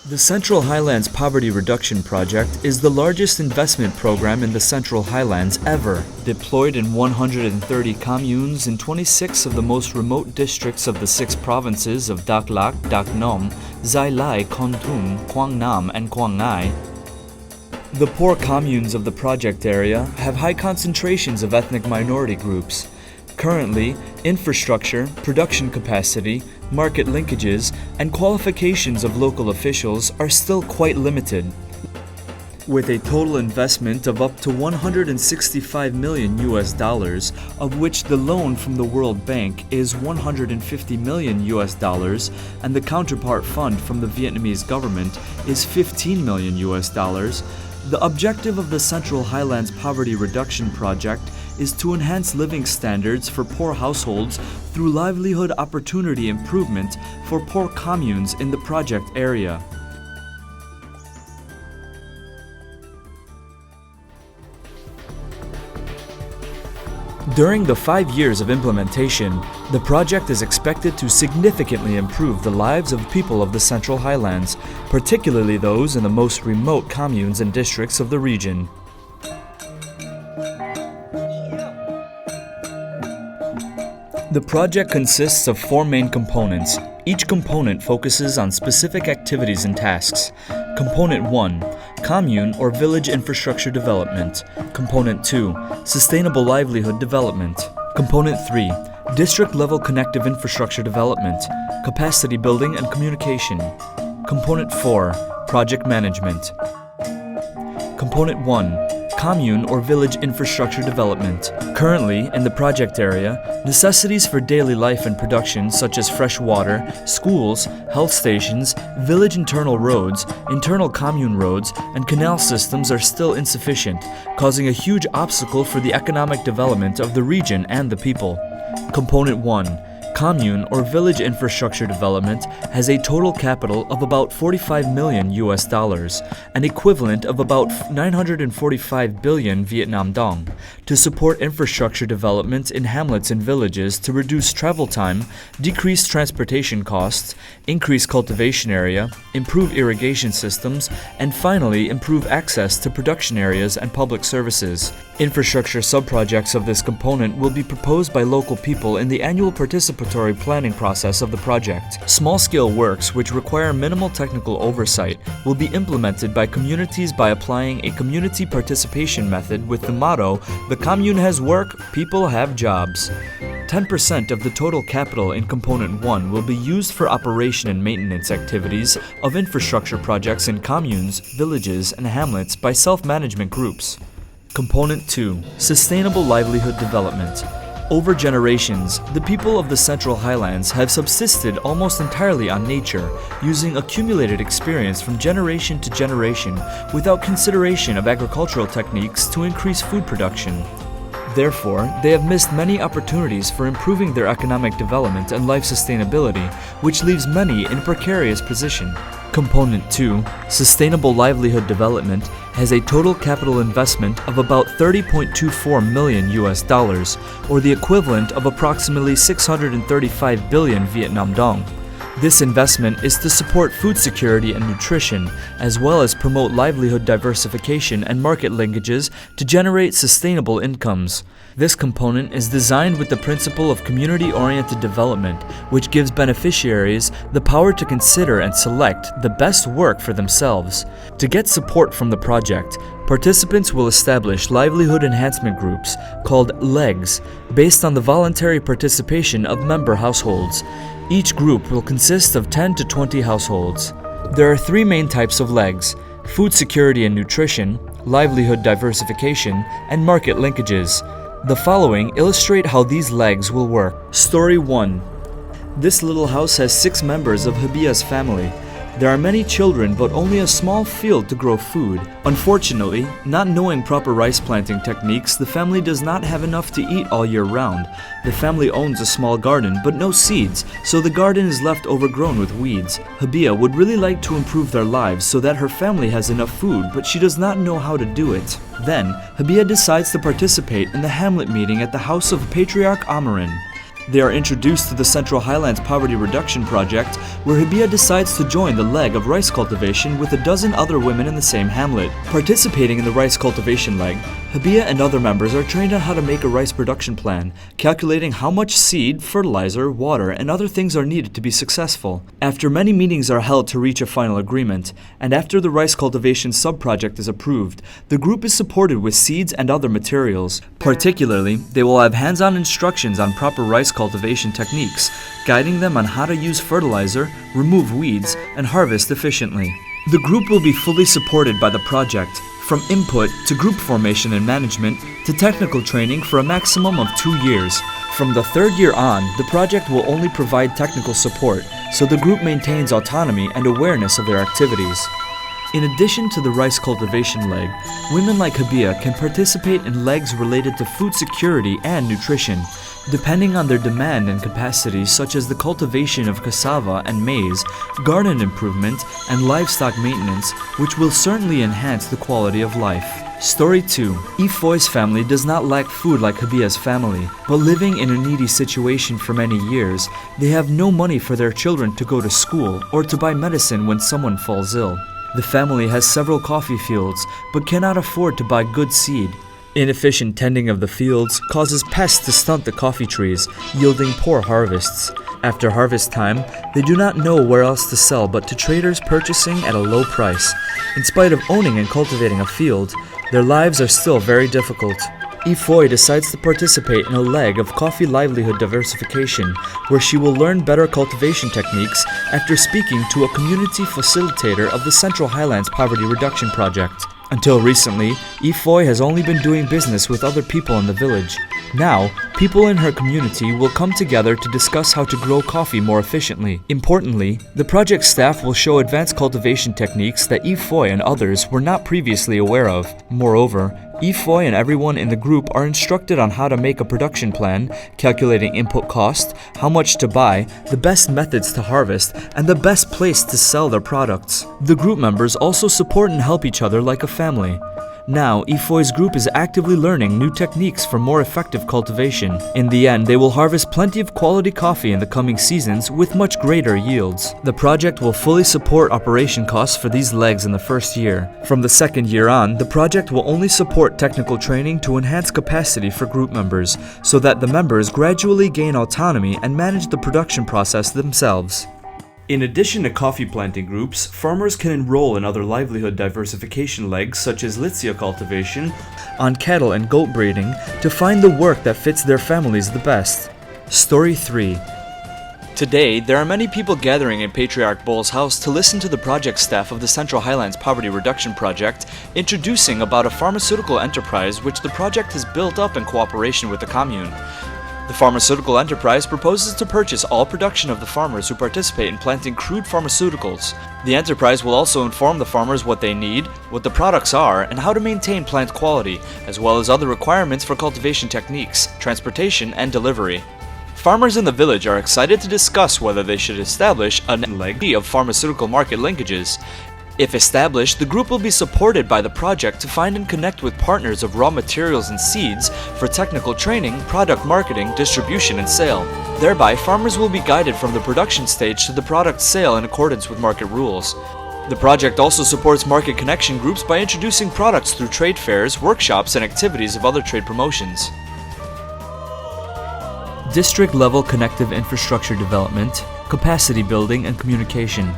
The Central Highlands Poverty Reduction Project is the largest investment program in the Central Highlands ever. Deployed in 130 communes in 26 of the most remote districts of the 6 provinces of Dak Lak, Dak Nom, Zai Lai, Kon Tum, Quang Nam, and Quang Ngai. The poor communes of the project area have high concentrations of ethnic minority groups. Currently, infrastructure, production capacity, market linkages, and qualifications of local officials are still quite limited. With a total investment of up to $165 million, of which the loan from the World Bank is $150 million, and the counterpart fund from the Vietnamese government is $15 million, the objective of the Central Highlands Poverty Reduction Project is to enhance living standards for poor households through livelihood opportunity improvement for poor communes in the project area. During the 5 years of implementation, the project is expected to significantly improve the lives of people of the Central Highlands, particularly those in the most remote communes and districts of the region. The project consists of 4 main components. Each component focuses on specific activities and tasks. Component 1, Commune or Village Infrastructure Development. Component 2, Sustainable Livelihood Development. Component 3, District-Level Connective Infrastructure Development, Capacity Building and Communication. Component 4, Project Management. Component 1, Commune or Village Infrastructure Development. Currently, in the project area, necessities for daily life and production such as fresh water, schools, health stations, village internal roads, internal commune roads, and canal systems are still insufficient, causing a huge obstacle for the economic development of the region and the people. Component 1, Commune or Village Infrastructure Development has a total capital of about $45 million, an equivalent of about 945 billion Vietnam dong, to support infrastructure development in hamlets and villages to reduce travel time, decrease transportation costs, increase cultivation area, improve irrigation systems, and finally improve access to production areas and public services. Infrastructure subprojects of this component will be proposed by local people in the annual participatory planning process of the project. Small-scale works which require minimal technical oversight will be implemented by communities by applying a community participation method with the motto, "The commune has work, people have jobs." 10% of the total capital in Component 1 will be used for operation and maintenance activities of infrastructure projects in communes, villages, and hamlets by self-management groups. Component 2, Sustainable Livelihood Development. Over generations, the people of the Central Highlands have subsisted almost entirely on nature, using accumulated experience from generation to generation without consideration of agricultural techniques to increase food production. Therefore, they have missed many opportunities for improving their economic development and life sustainability, which leaves many in a precarious position. Component 2, Sustainable Livelihood Development, has a total capital investment of about $30.24 million, or the equivalent of approximately 635 billion Vietnam dong. This investment is to support food security and nutrition, as well as promote livelihood diversification and market linkages to generate sustainable incomes. This component is designed with the principle of community-oriented development, which gives beneficiaries the power to consider and select the best work for themselves. To get support from the project, participants will establish livelihood enhancement groups, called LEGs, based on the voluntary participation of member households. Each group will consist of 10 to 20 households. There are 3 main types of legs: food security and nutrition, livelihood diversification, and market linkages. The following illustrate how these legs will work. Story 1. This little house has 6 members of Habia's family. There are many children but only a small field to grow food. Unfortunately, not knowing proper rice planting techniques, the family does not have enough to eat all year round. The family owns a small garden but no seeds, so the garden is left overgrown with weeds. Habia would really like to improve their lives so that her family has enough food, but she does not know how to do it. Then, Habia decides to participate in the hamlet meeting at the house of Patriarch Amarin. They are introduced to the Central Highlands Poverty Reduction Project, where Habia decides to join the leg of rice cultivation with a dozen other women in the same hamlet. Participating in the rice cultivation leg, Habia and other members are trained on how to make a rice production plan, calculating how much seed, fertilizer, water, and other things are needed to be successful. After many meetings are held to reach a final agreement, and after the rice cultivation sub-project is approved, the group is supported with seeds and other materials. Particularly, they will have hands-on instructions on proper rice cultivation techniques, guiding them on how to use fertilizer, remove weeds, and harvest efficiently. The group will be fully supported by the project, from input to group formation and management to technical training for a maximum of 2 years. From the 3rd year on, the project will only provide technical support, so the group maintains autonomy and awareness of their activities. In addition to the rice cultivation leg, women like Habia can participate in legs related to food security and nutrition, depending on their demand and capacities, such as the cultivation of cassava and maize, garden improvement, and livestock maintenance, which will certainly enhance the quality of life. Story 2. Ifoy's family does not lack food like Habia's family, but living in a needy situation for many years, they have no money for their children to go to school or to buy medicine when someone falls ill. The family has several coffee fields, but cannot afford to buy good seed. Inefficient tending of the fields causes pests to stunt the coffee trees, yielding poor harvests. After harvest time, they do not know where else to sell but to traders purchasing at a low price. In spite of owning and cultivating a field, their lives are still very difficult. Ifoy decides to participate in a leg of coffee livelihood diversification, where she will learn better cultivation techniques after speaking to a community facilitator of the Central Highlands Poverty Reduction Project. Until recently, Ifoy has only been doing business with other people in the village. Now, people in her community will come together to discuss how to grow coffee more efficiently. Importantly, the project staff will show advanced cultivation techniques that Ifoy and others were not previously aware of. Moreover, Ifoy and everyone in the group are instructed on how to make a production plan, calculating input cost, how much to buy, the best methods to harvest, and the best place to sell their products. The group members also support and help each other like a family. Now, Ifoy's group is actively learning new techniques for more effective cultivation. In the end, they will harvest plenty of quality coffee in the coming seasons with much greater yields. The project will fully support operation costs for these legs in the first year. From the 2nd year on, the project will only support technical training to enhance capacity for group members, so that the members gradually gain autonomy and manage the production process themselves. In addition to coffee planting groups, farmers can enroll in other livelihood diversification legs such as Litsea cultivation, on cattle and goat breeding to find the work that fits their families the best. Story 3. Today, there are many people gathering in Patriarch Bull's house to listen to the project staff of the Central Highlands Poverty Reduction Project introducing about a pharmaceutical enterprise which the project has built up in cooperation with the commune. The pharmaceutical enterprise proposes to purchase all production of the farmers who participate in planting crude pharmaceuticals. The enterprise will also inform the farmers what they need, what the products are, and how to maintain plant quality, as well as other requirements for cultivation techniques, transportation, and delivery. Farmers in the village are excited to discuss whether they should establish a leg of pharmaceutical market linkages. If established, the group will be supported by the project to find and connect with partners of raw materials and seeds for technical training, product marketing, distribution, and sale. Thereby, farmers will be guided from the production stage to the product sale in accordance with market rules. The project also supports market connection groups by introducing products through trade fairs, workshops, and activities of other trade promotions. District-level connective infrastructure development, capacity building, and communication.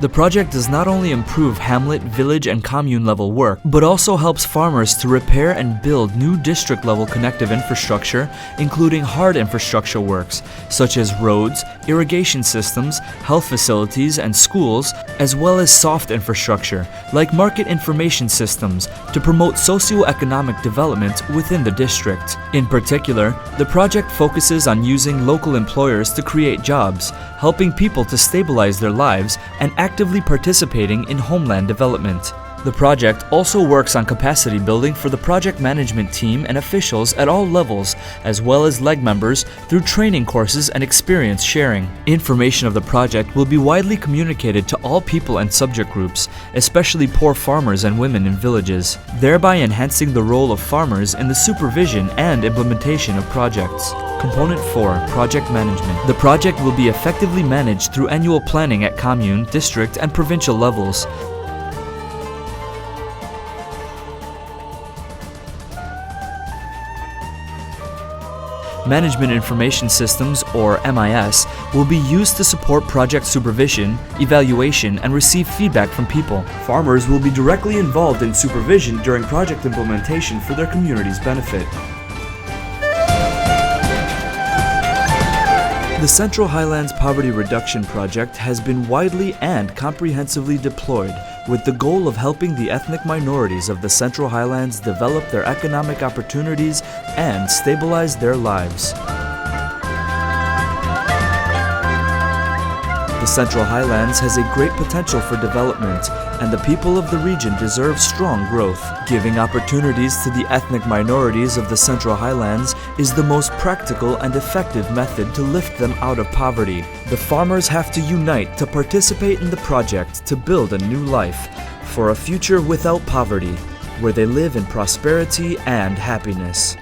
The project does not only improve hamlet, village, and commune-level work, but also helps farmers to repair and build new district-level connective infrastructure, including hard infrastructure works, such as roads, irrigation systems, health facilities, and schools, as well as soft infrastructure, like market information systems, to promote socio-economic development within the district. In particular, the project focuses on using local employers to create jobs, helping people to stabilize their lives, and actively participating in homeland development. The project also works on capacity building for the project management team and officials at all levels, as well as LEG members through training courses and experience sharing. Information of the project will be widely communicated to all people and subject groups, especially poor farmers and women in villages, thereby enhancing the role of farmers in the supervision and implementation of projects. Component 4. Project Management. The project will be effectively managed through annual planning at commune, district, and provincial levels. Management Information Systems, or MIS, will be used to support project supervision, evaluation, and receive feedback from people. Farmers will be directly involved in supervision during project implementation for their community's benefit. The Central Highlands Poverty Reduction Project has been widely and comprehensively deployed with the goal of helping the ethnic minorities of the Central Highlands develop their economic opportunities and stabilize their lives. The Central Highlands has a great potential for development, and the people of the region deserve strong growth. Giving opportunities to the ethnic minorities of the Central Highlands is the most practical and effective method to lift them out of poverty. The farmers have to unite to participate in the project to build a new life for a future without poverty, where they live in prosperity and happiness.